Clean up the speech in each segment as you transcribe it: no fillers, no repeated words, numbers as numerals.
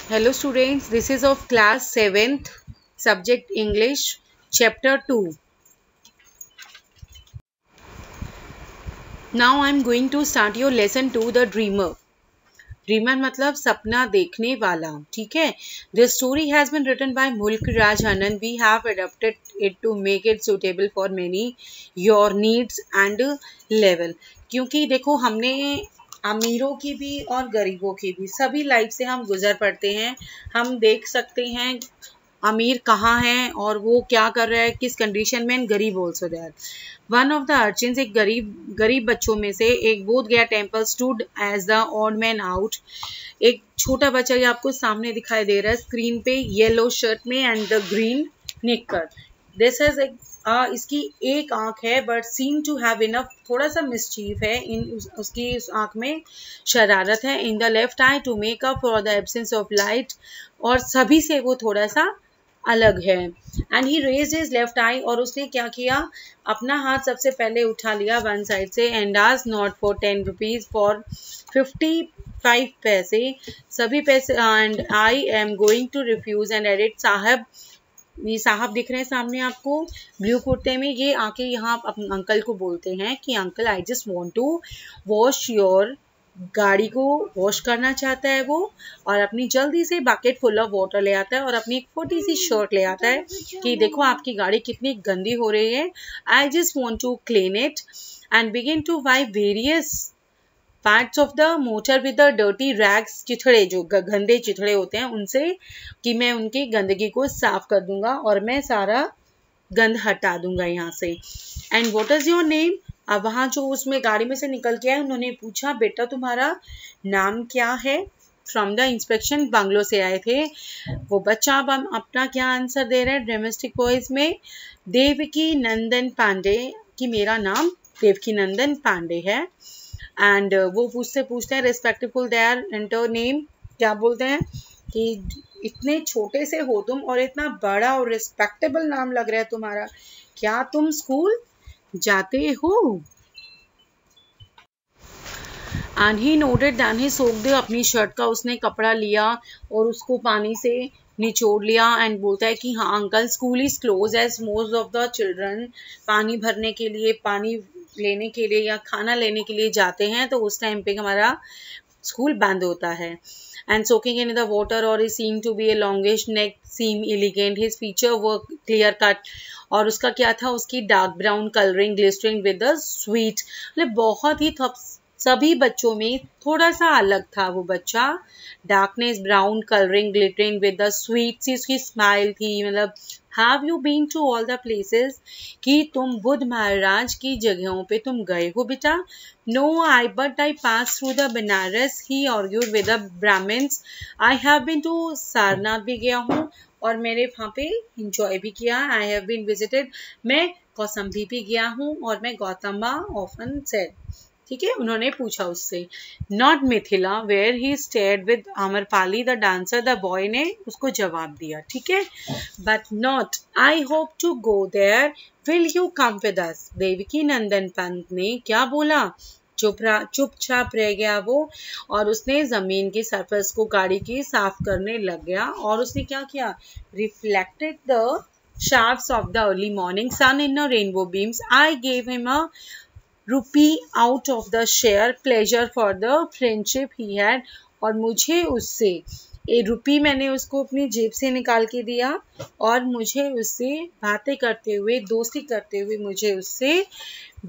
Hello students, this is of class 7th, subject English, chapter 2. Now I am going to start your lesson 2, The Dreamer. Dreamer मतलब सपना देखने वाला, ठीक है. This story has been written by Mulk Raj Anand. We have adopted it to make it suitable for many your needs and level. क्योंकि देखो हमने अमीरों की भी और गरीबों की भी सभी लाइफ से हम गुजर पड़ते हैं. हम देख सकते हैं अमीर कहाँ है और वो क्या कर रहा है, किस कंडीशन में. गरीब also that. One of the urchins, एक गरीब बच्चों में से एक Bodh Gaya temple stood as the odd man out. एक छोटा बच्चा ये आपको सामने दिखाई दे रहा है स्क्रीन पे, येलो शर्ट में and the green knickers. This has इसकी एक आंख है but seem to have enough, थोड़ा सा मिसचीफ है उसकी उस आंख में शरारत है. In the left eye to make up for the absence of light, और सभी से वो थोड़ा सा अलग है. And he raised his left eye, और उसने क्या किया, अपना हाथ सबसे पहले उठा लिया वन साइड से. And asked not for 10 rupees, for 55 पैसे, सभी पैसे. And I am going to refuse and edit. साहब, ये साहब दिख रहे हैं सामने आपको ब्लू कुर्ते में, ये आके यहाँ अपने अंकल को बोलते हैं कि uncle I just want to wash your, गाड़ी को वॉश करना चाहता है वो, और अपनी जल्दी से बकेट फुल ऑफ वाटर ले आता है और अपनी एक छोटी सी शर्ट ले आता है कि देखो आपकी गाड़ी कितनी गंदी हो रही है. I just want to clean it and begin to wipe various parts of the motor with the dirty rags. चिथड़े, जो गंदे चिथड़े होते हैं उनसे, कि मैं उनकी गंदगी को साफ कर दूंगा और मैं सारा गंद हटा दूंगा यहाँ से. And what is your name. अब वहाँ जो उसमें गाड़ी में से निकल के आए उन्होंने पूछा, बेटा तुम्हारा नाम क्या है. फ्रॉम द इंस्पेक्शन, बंगलो से आए थे वो बच्चा. अब हम अपना क्या आंसर दे रहे हैं ड्रामेटिक वॉइस में, देवकी नंदन पांडे, कि मेरा नाम देवकी नंदन पांडे है. एंड वो पूछते हैं रिस्पेक्टफुल देयर एंटर नेम, क्या बोलते हैं कि इतने छोटे से हो तुम और इतना बड़ा और रिस्पेक्टेबल नाम लग रहा है तुम्हारा, क्या तुम स्कूल जाते हो. And he noted then he soaked, अपनी शर्ट का उसने कपड़ा लिया और उसको पानी से निचोड़ लिया. एंड बोलता है कि हाँ uncle, school is close as most of the children, पानी भरने के लिए, पानी लेने के लिए या खाना लेने के लिए जाते हैं तो उस टाइम पे हमारा स्कूल बंद होता है. And soaking in the water, or he seemed to be a longish neck, seem elegant. His feature were clear cut. और उसका क्या था, उसकी dark brown colouring, ग्लिस्टरिंग with the sweet. मतलब बहुत ही सभी बच्चों में थोड़ा सा अलग था वो बच्चा. Darkness, brown colouring, glittering with the sweet सी उसकी स्माइल थी. मतलब have you been to all the places, कि तुम बुद्ध महाराज की जगहों पे तुम गए हो बेटा. No I but I pass through the Banaras, he argued with the Brahmins. I have been to Sarnath भी गया हूँ और मैंने वहाँ पे इंजॉय भी किया. आई हैव बीन विजिटेड, मैं कौसम्बी भी गया हूँ और मैं गौतमा ऑफन सेड. ठीक है, उन्होंने पूछा उससे. Not Mithila where he stared with Amrapali the dancer, the boy ने उसको जवाब दिया. ठीक है, but not I hope to go there, will you come with us. Devaki Nandan Pant ने क्या बोला, चुपचाप रह गया वो, और उसने जमीन की सरफेस को गाड़ी की साफ करने लग गया. और उसने क्या किया, reflected the shafts of the early morning sun in a rainbow beams. I gave him a rupee out of the sheer pleasure for the friendship he had. और मुझे उससे ₹1 मैंने उसको अपनी जेब से निकाल के दिया और मुझे उससे बातें करते हुए, दोस्ती करते हुए मुझे उससे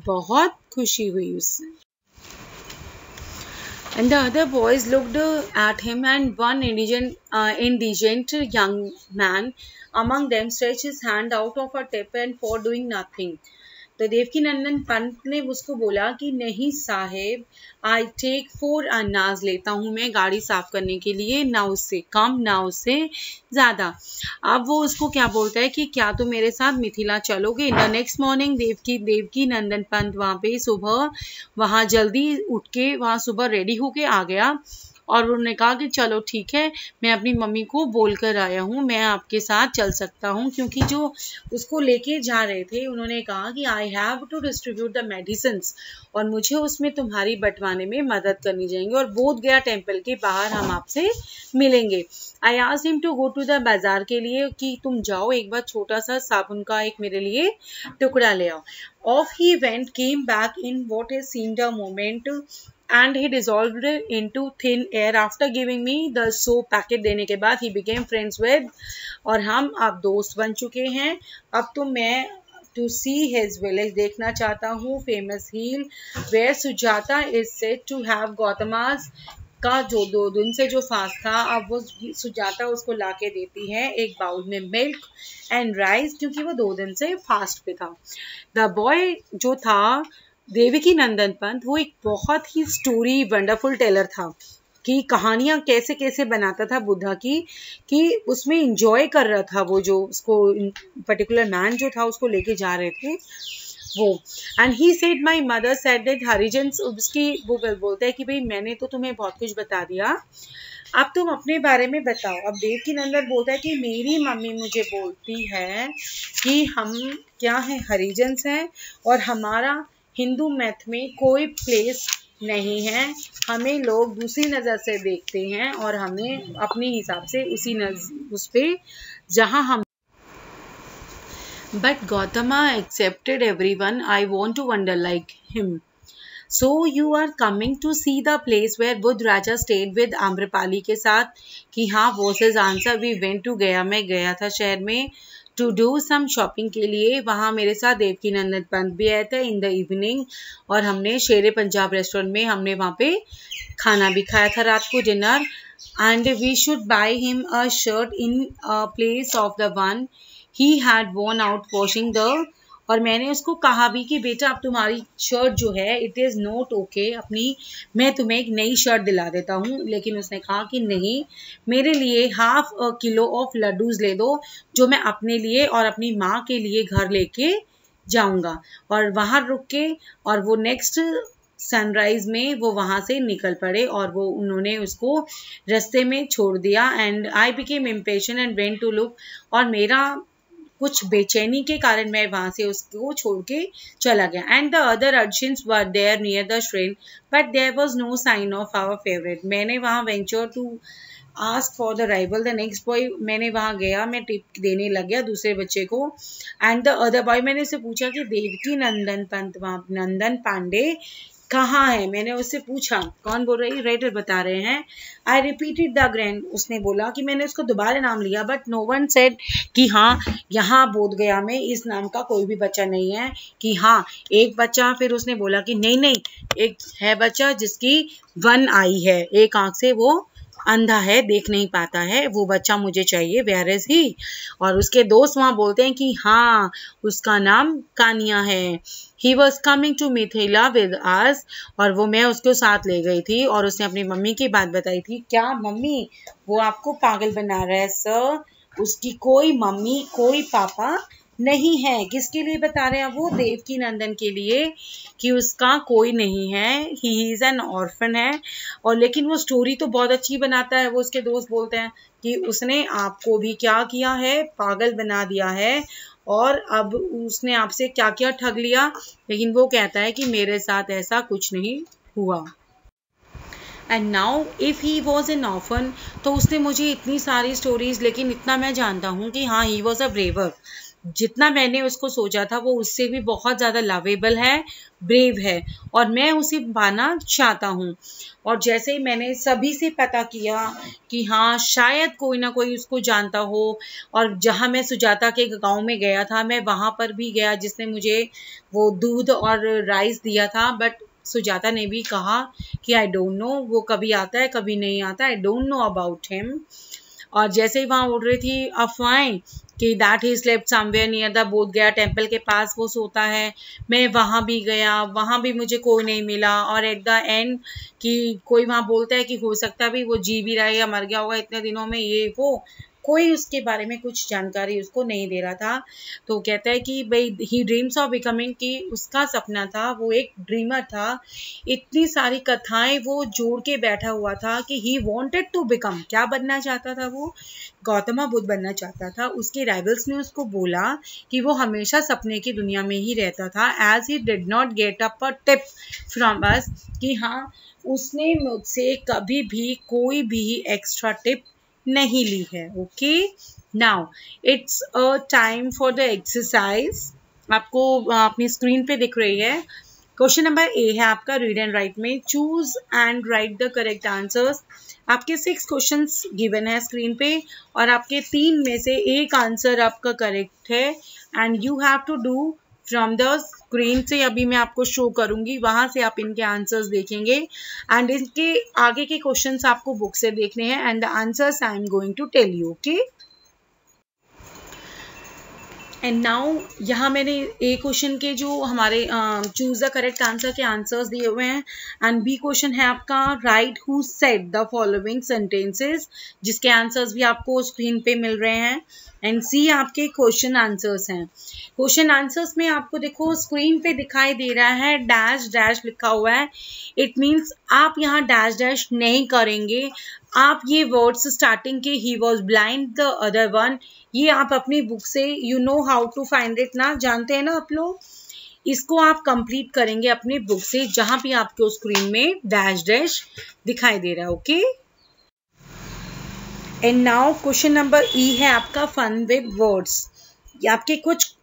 बहुत खुशी हुई उससे. And the other boys looked at him, and one indigent young man among them stretched his hand out of a tip and for doing nothing. तो देवकी नंदन पंत ने उसको बोला कि नहीं साहेब, आई टेक 4 अन्नाज, लेता हूँ मैं गाड़ी साफ करने के लिए, ना उससे कम ना उससे ज़्यादा. अब वो उसको क्या बोलता है कि क्या तुम मेरे साथ मिथिला चलोगे. The next morning Devaki Nandan Pant वहाँ पे सुबह, वहाँ जल्दी उठ के वहाँ सुबह रेडी होके आ गया और उन्होंने कहा कि चलो ठीक है, मैं अपनी मम्मी को बोल कर आया हूँ, मैं आपके साथ चल सकता हूँ, क्योंकि जो उसको लेके जा रहे थे उन्होंने कहा कि I have to distribute the medicines, और मुझे उसमें तुम्हारी बंटवाने में मदद करनी चाहिए, और बोध गया टेम्पल के बाहर हम आपसे मिलेंगे। I asked him to go to the bazaar के लिए, कि तुम जाओ एक बार छोटा सा साबुन का एक मेरे लिए टुकड़ा ले आओ। Off he went, came back in what is seemed a moment, and he dissolved into thin air after giving me the soap packet। देने के बाद he became friends with, और हम अब दोस्त बन चुके हैं। अब तो मैं to see his village देखना चाहता हूँ, famous hill where Sujata is said to have Gautama's का जो 2 दिन से जो फास्ट था, अब वो सुजाता उसको लाके देती है एक बाउल में मिल्क एंड राइस, क्योंकि वो 2 दिन से फास्ट पे था। द बॉय जो था देवकी नंदन पंत, वो एक बहुत ही स्टोरी वंडरफुल टेलर था, कि कहानियां कैसे कैसे बनाता था बुद्धा की, कि उसमें इंजॉय कर रहा था वो जो उसको पर्टिकुलर मैन जो था उसको लेके जा रहे थे वो। And he said my mother said that Harijans, उसकी वो बोलता है कि भाई मैंने तो तुम्हें बहुत कुछ बता दिया, अब तुम अपने बारे में बताओ। अब देवकी नंदन बोलता है कि मेरी मम्मी मुझे बोलती है कि हम क्या हैं, हरिजन्स हैं, और हमारा हिंदू मैथ में कोई प्लेस नहीं है, हमें लोग दूसरी नज़र से देखते हैं, और हमें अपने हिसाब से उस पे जहाँ हम। But Gautama accepted everyone. I want to wonder like him. So you are coming to see the place where Budh Raja stayed with Amrapali के साथ, कि हाँ was his answer। We went to गया, मैं गया था शहर में to do some shopping के लिए, वहाँ मेरे साथ देवकी नंदन पंत भी आए थे in the evening, और हमने शेरे पंजाब रेस्टोरेंट में हमने वहाँ पे खाना भी खाया था रात को dinner. And we should buy him a shirt in place of the one he had worn out washing the, और मैंने उसको कहा भी कि बेटा अब तुम्हारी शर्ट जो है इट इज़ नॉट ओके, अपनी मैं तुम्हें एक नई शर्ट दिला देता हूँ, लेकिन उसने कहा कि नहीं, मेरे लिए ½ किलो ऑफ लड्डूज ले दो, जो मैं अपने लिए और अपनी माँ के लिए घर लेके जाऊँगा। और वहाँ रुक के, और वो नेक्स्ट सनराइज में वो वहाँ से निकल पड़े, और वो उन्होंने उसको रास्ते में छोड़ दिया। And I became impatient and went to look, और मेरा कुछ बेचैनी के कारण मैं वहाँ से उसको छोड़ के चला गया। And the other urchins were there near the shrine, but there was no sign of our favourite. मैंने वहाँ venture to ask for the rival the next boy, मैंने वहाँ गया, मैं टिप देने लग गया दूसरे बच्चे को। एंड द अदर बॉय, मैंने उससे पूछा कि देवकी नंदन पंत वहाँ नंदन पांडे कहाँ है, मैंने उससे पूछा। कौन बोल रही, राइटर बता रहे हैं। आई रिपीटेड द ग्रैंड, उसने बोला कि मैंने उसको दोबारा नाम लिया, बट नो वन सेड कि हाँ यहाँ बोध गया में इस नाम का कोई भी बच्चा नहीं है। कि हाँ एक बच्चा, फिर उसने बोला कि नहीं नहीं, एक है बच्चा जिसकी 1 आई है, एक आंख से वो अंधा है, देख नहीं पाता है, वो बच्चा मुझे चाहिए, वेयर इज ही। और उसके दोस्त वहाँ बोलते हैं कि हाँ उसका नाम कानिया है। He was coming to Mithila with us, और वो मैं उसको साथ ले गई थी, और उसने अपनी मम्मी की बात बताई थी। क्या मम्मी, वो आपको पागल बना रहा है सर, उसकी कोई मम्मी कोई पापा नहीं है। किसके लिए बता रहे हैं वो, देवकी नंदन के लिए, कि उसका कोई नहीं है, ही इज़ एन ऑर्फन है। और लेकिन वो स्टोरी तो बहुत अच्छी बनाता है। वो उसके दोस्त बोलते हैं कि उसने आपको भी क्या किया है, पागल बना दिया है, और अब उसने आपसे क्या क्या ठग लिया, लेकिन वो कहता है कि मेरे साथ ऐसा कुछ नहीं हुआ। And now if he was an orphan, तो उसने मुझे इतनी सारी स्टोरीज, लेकिन इतना मैं जानता हूँ कि हाँ ही वॉज अ ब्रेवर। जितना मैंने उसको सोचा था वो उससे भी बहुत ज़्यादा लवेबल है, ब्रेव है, और मैं उसे पाना चाहता हूँ। और जैसे ही मैंने सभी से पता किया कि हाँ शायद कोई ना कोई उसको जानता हो, और जहाँ मैं सुजाता के गांव में गया था, मैं वहाँ पर भी गया जिसने मुझे वो दूध और राइस दिया था, बट सुजाता ने भी कहा कि आई डोंट नो, वो कभी आता है कभी नहीं आता, I don't know about him. और जैसे ही वहाँ उड़ रही थी अफवाहें कि that he slept somewhere near the बोध गया टेम्पल के पास वो सोता है, मैं वहाँ भी गया, वहाँ भी मुझे कोई नहीं मिला, और एट द एंड कि कोई वहाँ बोलता है कि हो सकता है भी वो जी भी रहा है या मर गया होगा इतने दिनों में, ये वो कोई उसके बारे में कुछ जानकारी उसको नहीं दे रहा था। तो कहता है कि भाई ही ड्रीम्स ऑफ बिकमिंग, कि उसका सपना था, वो एक ड्रीमर था, इतनी सारी कथाएं वो जोड़ के बैठा हुआ था कि ही वांटेड टू बिकम, क्या बनना चाहता था वो, गौतम बुद्ध बनना चाहता था। उसके राइवल्स ने उसको बोला कि वो हमेशा सपने की दुनिया में ही रहता था, as he did not get up a tip from us, कि हाँ उसने मुझसे कभी भी कोई भी एक्स्ट्रा टिप नहीं ली है। Okay, now it's a time for the exercise. आपको अपनी स्क्रीन पे दिख रही है। क्वेश्चन नंबर ए है आपका, रीड एंड राइट में choose and right the correct answers. आपके 6 क्वेश्चंस गिवन है स्क्रीन पे और आपके 3 में से एक आंसर आपका करेक्ट है and you have to do from the screen से, अभी मैं आपको शो करूंगी, वहां से आप इनके आंसर्स देखेंगे एंड इनके आगे के क्वेश्चंस आपको बुक से देखने हैं and the answers I am going to tell you. Okay, and now यहाँ मैंने ए क्वेश्चन के जो हमारे चूज द करेक्ट आंसर के आंसर्स दिए हुए हैं एंड बी क्वेश्चन है आपका right who said the following sentences, जिसके आंसर्स भी आपको स्क्रीन पे मिल रहे हैं एंड सी आपके क्वेश्चन आंसर्स हैं। क्वेश्चन आंसर्स में आपको देखो स्क्रीन पे दिखाई दे रहा है डैश डैश लिखा हुआ है, इट मीन्स आप यहाँ डैश डैश नहीं करेंगे, आप ये वर्ड्स स्टार्टिंग के he was blind the other one, ये आप अपनी बुक से you know how to find it ना, जानते हैं ना आप लोग, इसको आप कंप्लीट करेंगे अपनी बुक से जहां भी आपको स्क्रीन में डैश डैश दिखाई दे रहा है। Okay, and now question number ई है आपका फन विद वर्ड्स। ये आपके कुछ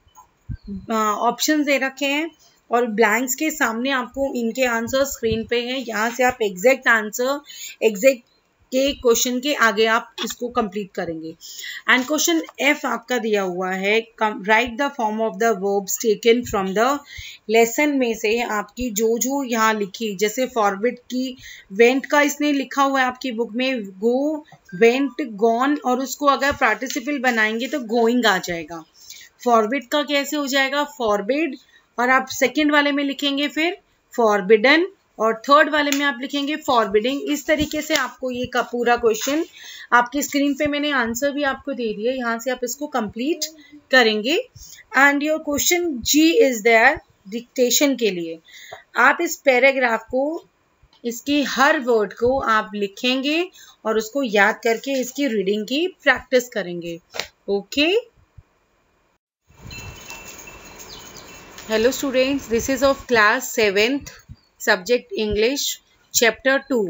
ऑप्शंस दे रखे हैं और ब्लैंक्स के सामने आपको इनके आंसर स्क्रीन पे हैं, यहाँ से आप एग्जैक्ट आंसर एग्जैक्ट के क्वेश्चन के आगे आप इसको कंप्लीट करेंगे। एंड क्वेश्चन एफ आपका दिया हुआ है, right the form of the verbs taken from the lesson में से आपकी जो जो यहाँ लिखी, जैसे फॉरवर्ड की वेंट का इसने लिखा हुआ है आपकी बुक में, गो, वेंट, गॉन, और उसको अगर पार्टिसिपल बनाएंगे तो गोइंग आ जाएगा। फॉरवर्ड का कैसे हो जाएगा, फॉरबिड, और आप सेकेंड वाले में लिखेंगे फिर फॉरबिडन, और थर्ड वाले में आप लिखेंगे फॉरबिडिंग। इस तरीके से आपको ये का पूरा क्वेश्चन आपकी स्क्रीन पे मैंने आंसर भी आपको दे दिया, यहाँ से आप इसको कंप्लीट करेंगे। And your question G is there dictation के लिए, आप इस पैराग्राफ को, इसकी हर वर्ड को आप लिखेंगे और उसको याद करके इसकी रीडिंग की प्रैक्टिस करेंगे। Okay, hello students, this is of class 7th subject English chapter 2